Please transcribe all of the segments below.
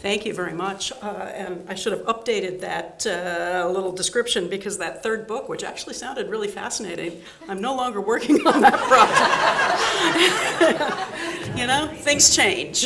Thank you very much. And I should have updated that little description, because that third book, which actually sounded really fascinating, I'm no longer working on that project. You know, things change,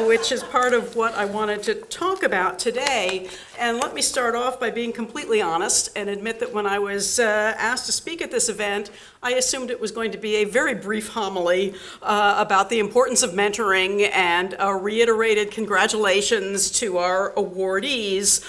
which is part of what I wanted to talk about today. And let me start off by being completely honest and admit that when I was asked to speak at this event, I assumed it was going to be a very brief homily about the importance of mentoring and reiterated congratulations to our awardees,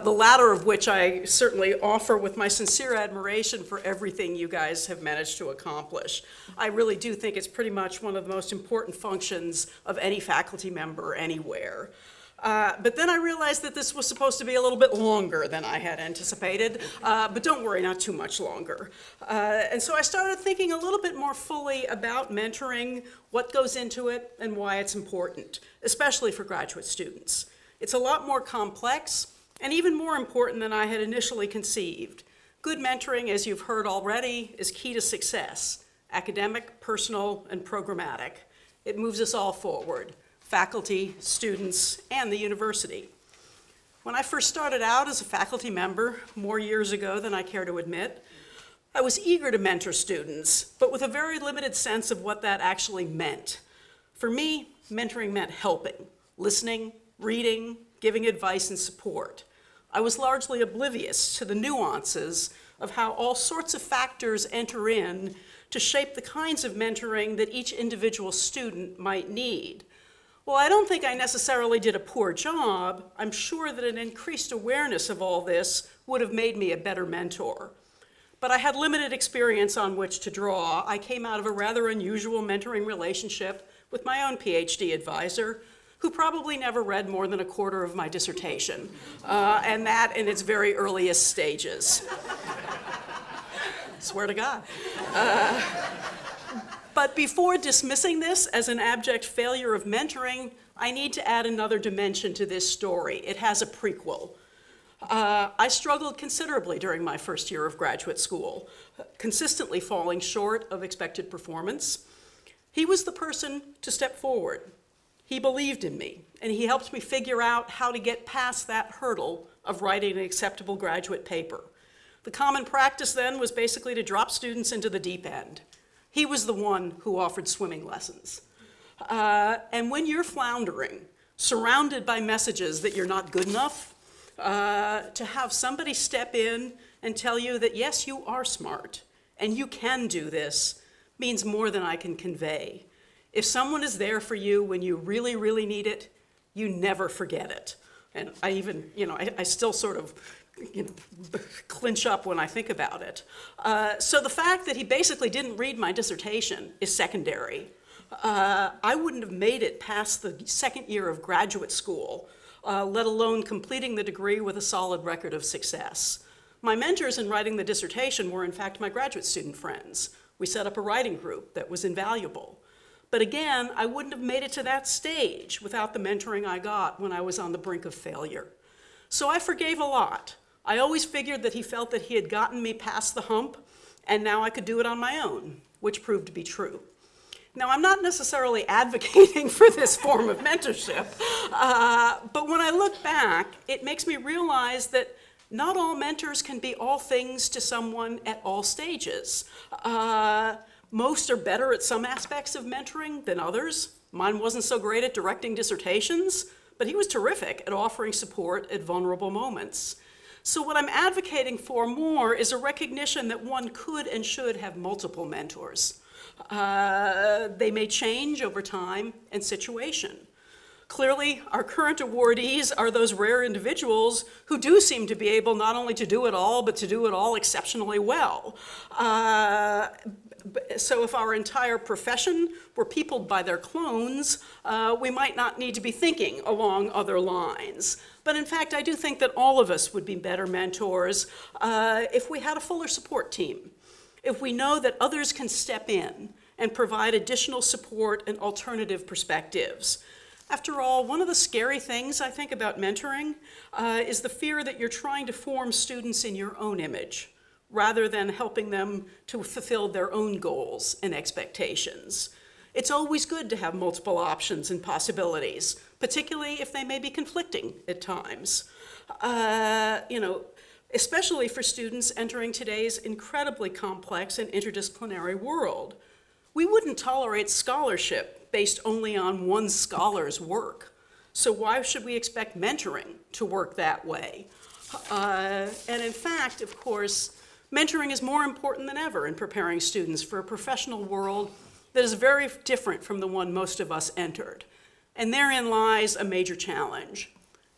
the latter of which I certainly offer with my sincere admiration for everything you guys have managed to accomplish. I really do think it's pretty much one of the most important functions of any faculty member anywhere. But then I realized that this was supposed to be a little bit longer than I had anticipated, but don't worry, not too much longer. And so I started thinking a little bit more fully about mentoring, what goes into it, and why it's important, especially for graduate students. It's a lot more complex and even more important than I had initially conceived. Good mentoring, as you've heard already, is key to success: academic, personal, and programmatic. It moves us all forward: faculty, students, and the university. When I first started out as a faculty member, more years ago than I care to admit, I was eager to mentor students, but with a very limited sense of what that actually meant. For me, mentoring meant helping, listening, reading, giving advice and support. I was largely oblivious to the nuances of how all sorts of factors enter in to shape the kinds of mentoring that each individual student might need. Well, I don't think I necessarily did a poor job. I'm sure that an increased awareness of all this would have made me a better mentor. But I had limited experience on which to draw. I came out of a rather unusual mentoring relationship with my own PhD advisor, who probably never read more than a quarter of my dissertation, and that in its very earliest stages. Swear to God. But before dismissing this as an abject failure of mentoring, I need to add another dimension to this story. It has a prequel. I struggled considerably during my first year of graduate school, consistently falling short of expected performance. He was the person to step forward. He believed in me, and he helped me figure out how to get past that hurdle of writing an acceptable graduate paper. The common practice then was basically to drop students into the deep end. He was the one who offered swimming lessons. And when you're floundering, surrounded by messages that you're not good enough, to have somebody step in and tell you that, yes, you are smart, and you can do this, means more than I can convey. If someone is there for you when you really, really need it, you never forget it. And I even, I still sort of clinch up when I think about it. So the fact that he basically didn't read my dissertation is secondary. I wouldn't have made it past the second year of graduate school, let alone completing the degree with a solid record of success. My mentors in writing the dissertation were, in fact, my graduate student friends. We set up a writing group that was invaluable. But again, I wouldn't have made it to that stage without the mentoring I got when I was on the brink of failure. So I forgave a lot. I always figured that he felt that he had gotten me past the hump, and now I could do it on my own, which proved to be true. Now, I'm not necessarily advocating for this form of mentorship, but when I look back, it makes me realize that not all mentors can be all things to someone at all stages. Most are better at some aspects of mentoring than others. Mine wasn't so great at directing dissertations, but he was terrific at offering support at vulnerable moments. So what I'm advocating for more is a recognition that one could and should have multiple mentors. They may change over time and situation. Clearly, our current awardees are those rare individuals who do seem to be able not only to do it all, but to do it all exceptionally well. So if our entire profession were peopled by their clones, we might not need to be thinking along other lines. But in fact, I do think that all of us would be better mentors if we had a fuller support team, if we know that others can step in and provide additional support and alternative perspectives. After all, one of the scary things I think about mentoring is the fear that you're trying to form students in your own image, rather than helping them to fulfill their own goals and expectations. It's always good to have multiple options and possibilities, particularly if they may be conflicting at times. Especially for students entering today's incredibly complex and interdisciplinary world. We wouldn't tolerate scholarship based only on one scholar's work. So why should we expect mentoring to work that way? And in fact, of course, mentoring is more important than ever in preparing students for a professional world that is very different from the one most of us entered. And therein lies a major challenge.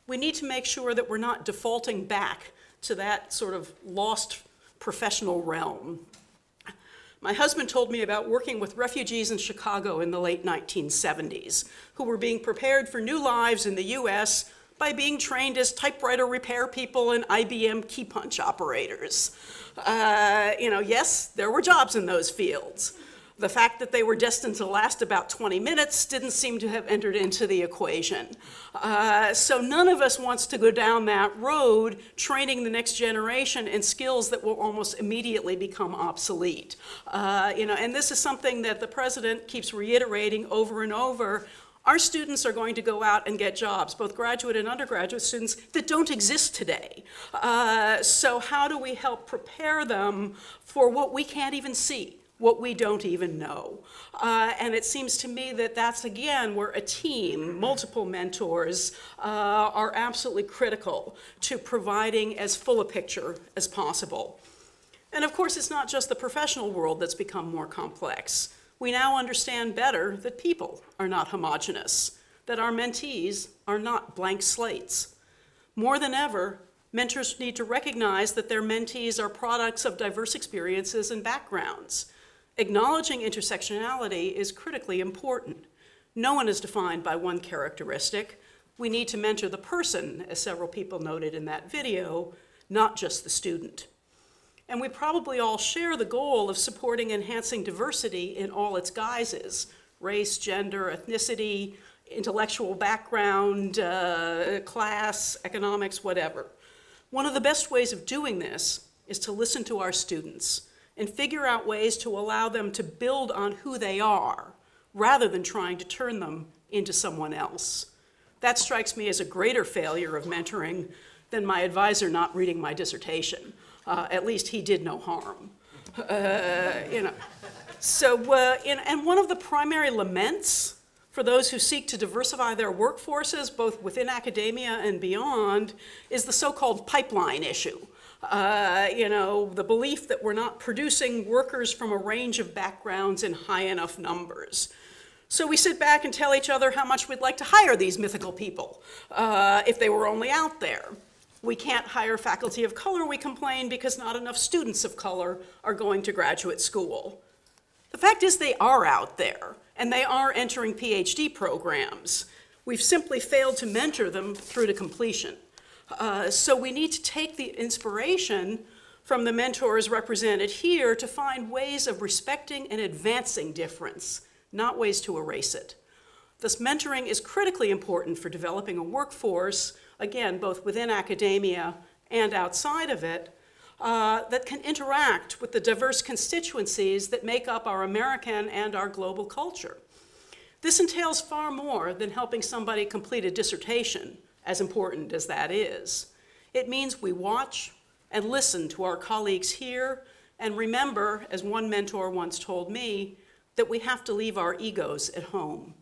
We need to make sure that we're not defaulting back to that sort of lost professional realm. My husband told me about working with refugees in Chicago in the late 1970s who were being prepared for new lives in the US by being trained as typewriter repair people and IBM key punch operators. Yes, there were jobs in those fields. The fact that they were destined to last about 20 minutes didn't seem to have entered into the equation. So none of us wants to go down that road training the next generation in skills that will almost immediately become obsolete. And this is something that the president keeps reiterating over and over. Our students are going to go out and get jobs, both graduate and undergraduate students, that don't exist today. So how do we help prepare them for what we can't even see, what we don't even know? And it seems to me that that's, again, where a team, multiple mentors, are absolutely critical to providing as full a picture as possible. And of course, it's not just the professional world that's become more complex. We now understand better that people are not homogeneous, that our mentees are not blank slates. More than ever, mentors need to recognize that their mentees are products of diverse experiences and backgrounds. Acknowledging intersectionality is critically important. No one is defined by one characteristic. We need to mentor the person, as several people noted in that video, not just the student. And we probably all share the goal of supporting enhancing diversity in all its guises: race, gender, ethnicity, intellectual background, class, economics, whatever. One of the best ways of doing this is to listen to our students and figure out ways to allow them to build on who they are, rather than trying to turn them into someone else. That strikes me as a greater failure of mentoring than my advisor not reading my dissertation. At least he did no harm. And one of the primary laments for those who seek to diversify their workforces, both within academia and beyond, is the so-called pipeline issue. The belief that we're not producing workers from a range of backgrounds in high enough numbers. So we sit back and tell each other how much we'd like to hire these mythical people if they were only out there. We can't hire faculty of color, we complain, because not enough students of color are going to graduate school. The fact is they are out there, and they are entering PhD programs. We've simply failed to mentor them through to completion. So we need to take the inspiration from the mentors represented here to find ways of respecting and advancing difference, not ways to erase it. Thus, mentoring is critically important for developing a workforce, again, both within academia and outside of it, that can interact with the diverse constituencies that make up our American and our global culture. This entails far more than helping somebody complete a dissertation, as important as that is. It means we watch and listen to our colleagues here and remember, as one mentor once told me, that we have to leave our egos at home.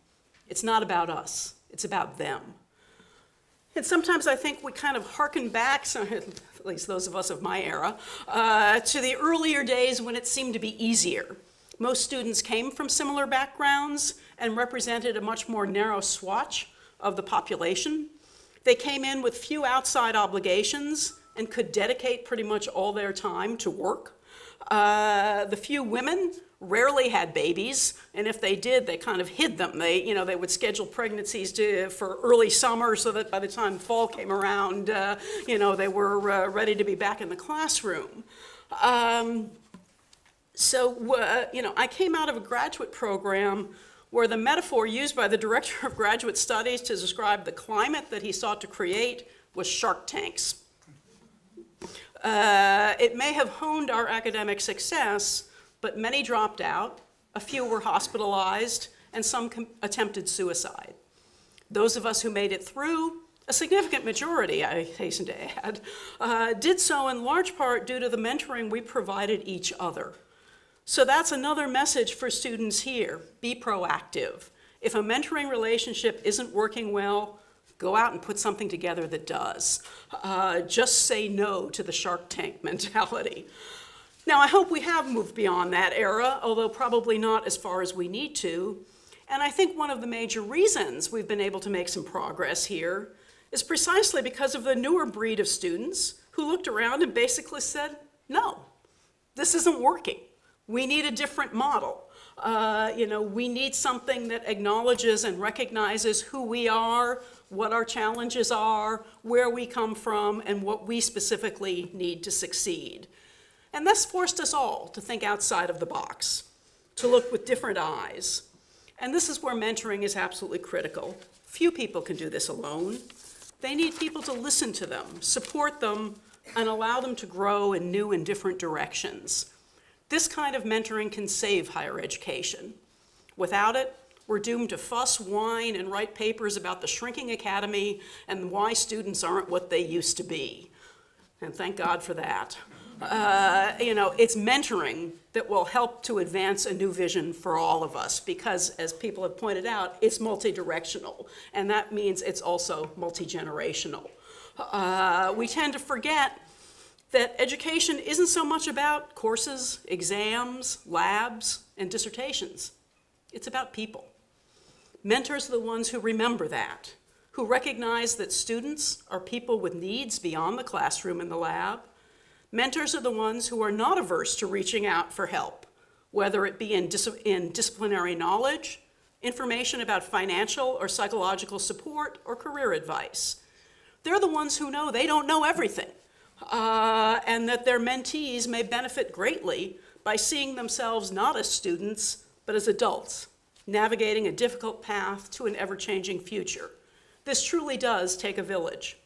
It's not about us, it's about them. And sometimes I think we kind of hearken back, at least those of us of my era, to the earlier days when it seemed to be easier. Most students came from similar backgrounds and represented a much more narrow swatch of the population. They came in with few outside obligations and could dedicate pretty much all their time to work. The few women rarely had babies, and if they did, they kind of hid them. They would schedule pregnancies for early summer so that by the time fall came around, they were ready to be back in the classroom. I came out of a graduate program where the metaphor used by the director of graduate studies to describe the climate that he sought to create was shark tanks. It may have honed our academic success, but many dropped out, a few were hospitalized, and some attempted suicide. Those of us who made it through, a significant majority, I hasten to add, did so in large part due to the mentoring we provided each other. So that's another message for students here. Be proactive. If a mentoring relationship isn't working well, go out and put something together that does. Just say no to the Shark Tank mentality. Now, I hope we have moved beyond that era, although probably not as far as we need to. And I think one of the major reasons we've been able to make some progress here is precisely because of the newer breed of students who looked around and basically said, no, this isn't working. We need a different model. We need something that acknowledges and recognizes who we are, what our challenges are, where we come from, and what we specifically need to succeed. And this forced us all to think outside of the box, to look with different eyes. And this is where mentoring is absolutely critical. Few people can do this alone. They need people to listen to them, support them, and allow them to grow in new and different directions. This kind of mentoring can save higher education. Without it, we're doomed to fuss, whine, and write papers about the shrinking academy and why students aren't what they used to be. And thank God for that. It's mentoring that will help to advance a new vision for all of us because, as people have pointed out, it's multi-directional, and that means it's also multi-generational. We tend to forget that education isn't so much about courses, exams, labs, and dissertations. It's about people. Mentors are the ones who remember that, who recognize that students are people with needs beyond the classroom and the lab. Mentors are the ones who are not averse to reaching out for help, whether it be in disciplinary knowledge, information about financial or psychological support, or career advice. They're the ones who know they don't know everything, and that their mentees may benefit greatly by seeing themselves not as students, but as adults, navigating a difficult path to an ever-changing future. This truly does take a village.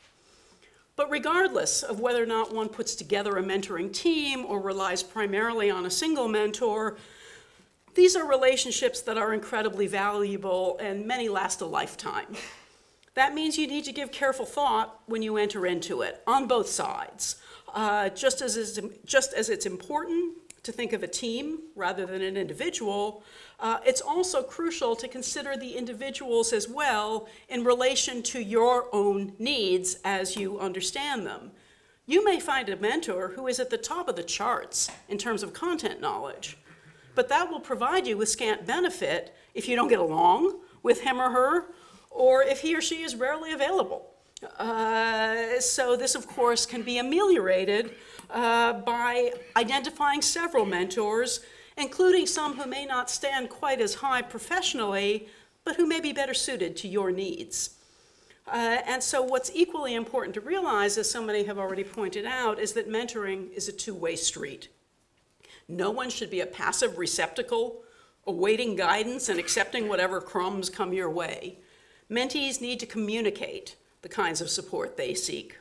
But regardless of whether or not one puts together a mentoring team or relies primarily on a single mentor, these are relationships that are incredibly valuable and many last a lifetime. That means you need to give careful thought when you enter into it, on both sides. Just as it's important to think of a team rather than an individual, it's also crucial to consider the individuals as well in relation to your own needs as you understand them. You may find a mentor who is at the top of the charts in terms of content knowledge, but that will provide you with scant benefit if you don't get along with him or her, or if he or she is rarely available. So this, of course, can be ameliorated by identifying several mentors, including some who may not stand quite as high professionally, but who may be better suited to your needs. And so what's equally important to realize, as so many have already pointed out, is that mentoring is a two-way street. No one should be a passive receptacle, awaiting guidance and accepting whatever crumbs come your way. Mentees need to communicate the kinds of support they seek.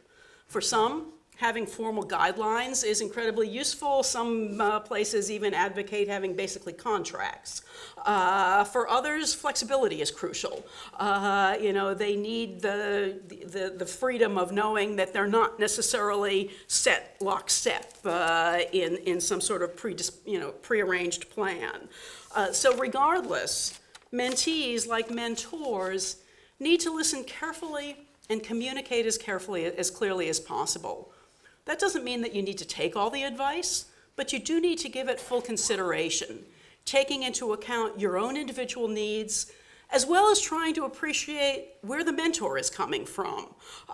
For some, having formal guidelines is incredibly useful. Some places even advocate having basically contracts. For others, flexibility is crucial. They need the freedom of knowing that they're not necessarily set lockstep in some sort of prearranged plan. So regardless, mentees, like mentors, need to listen carefully and communicate as clearly as possible. That doesn't mean that you need to take all the advice, but you do need to give it full consideration, taking into account your own individual needs, as well as trying to appreciate where the mentor is coming from,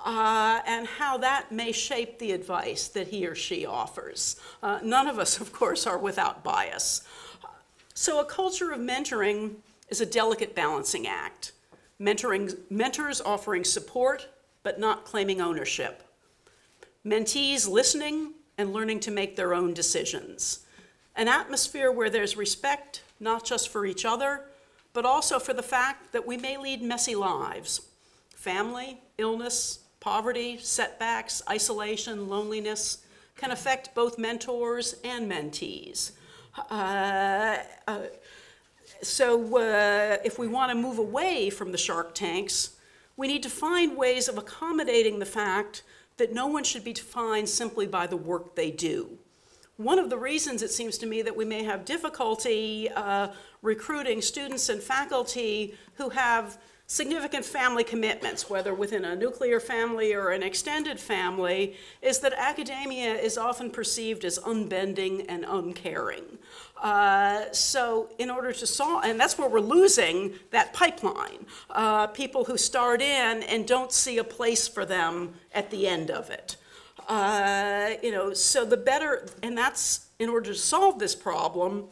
and how that may shape the advice that he or she offers. None of us, of course, are without bias. So a culture of mentoring is a delicate balancing act. Mentors offering support, but not claiming ownership. Mentees listening and learning to make their own decisions. An atmosphere where there's respect, not just for each other, but also for the fact that we may lead messy lives. Family, illness, poverty, setbacks, isolation, loneliness can affect both mentors and mentees. So if we want to move away from the shark tanks, We need to find ways of accommodating the fact that no one should be defined simply by the work they do. One of the reasons it seems to me that we may have difficulty recruiting students and faculty who have significant family commitments, whether within a nuclear family or an extended family, is that academia is often perceived as unbending and uncaring. So in order to solve, and that's where we're losing that pipeline, people who start in and don't see a place for them at the end of it. So the better, and that's, in order to solve this problem,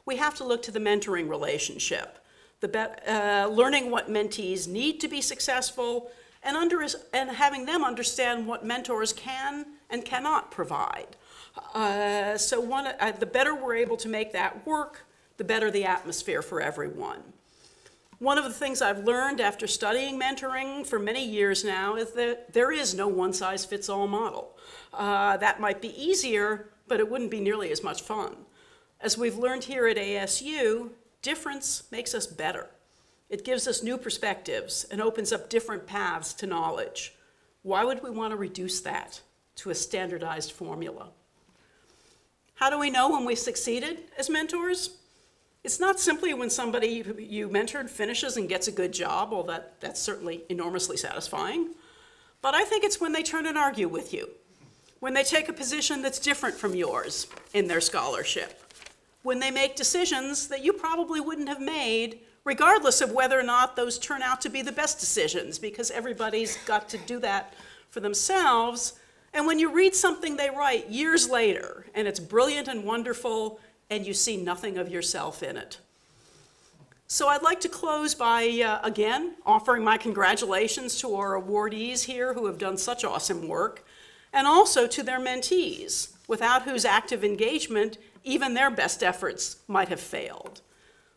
we have to look to the mentoring relationship. Learning what mentees need to be successful, and having them understand what mentors can and cannot provide. The better we're able to make that work, the better the atmosphere for everyone. One of the things I've learned after studying mentoring for many years now is that there is no one-size-fits-all model. That might be easier, but it wouldn't be nearly as much fun. As we've learned here at ASU, difference makes us better. It gives us new perspectives and opens up different paths to knowledge. Why would we want to reduce that to a standardized formula? How do we know when we've succeeded as mentors? It's not simply when somebody you mentored finishes and gets a good job, although that's certainly enormously satisfying. But I think it's when they turn and argue with you, when they take a position that's different from yours in their scholarship, when they make decisions that you probably wouldn't have made, regardless of whether or not those turn out to be the best decisions, because everybody's got to do that for themselves. And when you read something they write years later, and it's brilliant and wonderful, and you see nothing of yourself in it. So I'd like to close by, again, offering my congratulations to our awardees here who have done such awesome work, and also to their mentees, without whose active engagement, even their best efforts might have failed.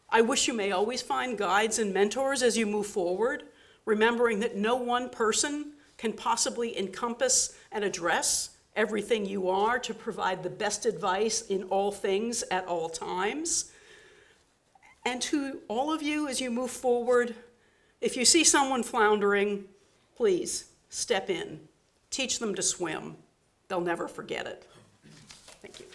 I wish you may always find guides and mentors as you move forward, remembering that no one person can possibly encompass and address everything you are to provide the best advice in all things at all times. And to all of you as you move forward, if you see someone floundering, please step in. Teach them to swim. They'll never forget it. Thank you.